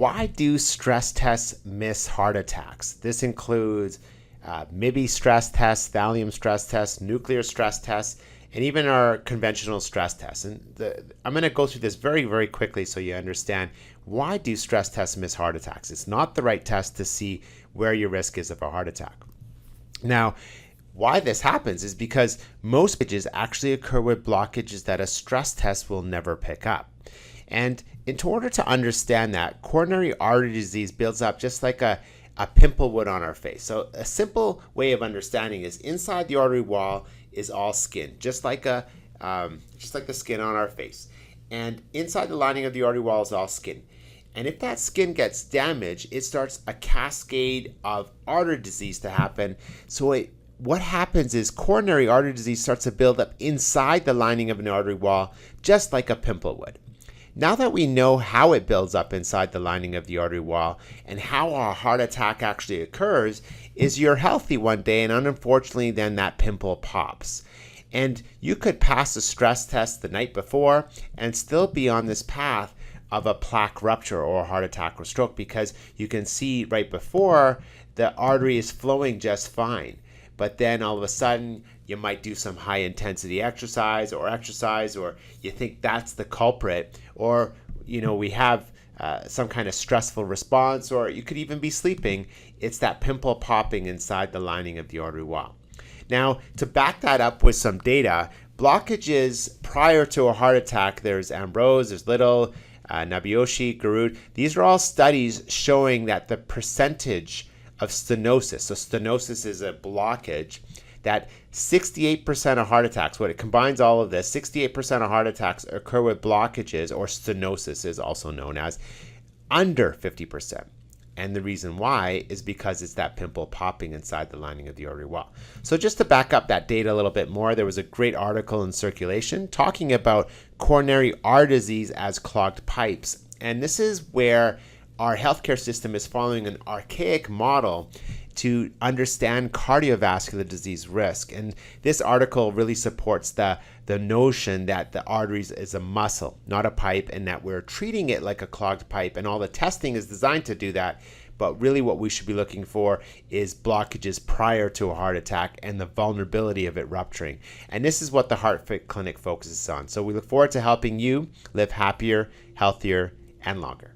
why do stress tests miss heart attacks? This includes MIB stress tests, thallium stress tests, nuclear stress tests, and even our conventional stress tests. And I'm going to go through this very, very quickly so you understand why do stress tests miss heart attacks. It's not the right test to see where your risk is of a heart attack. Now, why this happens is because most blockages actually occur with blockages that a stress test will never pick up. And in order to understand that, coronary artery disease builds up just like a pimple would on our face. So a simple way of understanding is inside the artery wall is all skin, just like the skin on our face. And inside the lining of the artery wall is all skin. And if that skin gets damaged, it starts a cascade of artery disease to happen. So what happens is coronary artery disease starts to build up inside the lining of an artery wall, just like a pimple would. Now that we know how it builds up inside the lining of the artery wall and how a heart attack actually occurs, is you're healthy one day and unfortunately then that pimple pops. And you could pass a stress test the night before and still be on this path of a plaque rupture or a heart attack or stroke, because you can see right before the artery is flowing just fine. But then all of a sudden you might do some high intensity exercise, or you think that's the culprit, or we have some kind of stressful response, or you could even be sleeping. It's that pimple popping inside the lining of the artery wall. Now, to back that up with some data, blockages prior to a heart attack, there's Ambrose, there's Little, Nabiyoshi, Garud. These are all studies showing that the percentage of stenosis, so stenosis is a blockage, that 68% of heart attacks, when it combines all of this, 68% of heart attacks occur with blockages, or stenosis is also known as, under 50%. And the reason why is because it's that pimple popping inside the lining of the artery wall. So just to back up that data a little bit more, there was a great article in Circulation talking about coronary artery disease as clogged pipes. And this is where our healthcare system is following an archaic model to understand cardiovascular disease risk. And this article really supports the notion that the arteries is a muscle, not a pipe, and that we're treating it like a clogged pipe. And all the testing is designed to do that. But really what we should be looking for is blockages prior to a heart attack and the vulnerability of it rupturing. And this is what the Heart Fit Clinic focuses on. So we look forward to helping you live happier, healthier, and longer.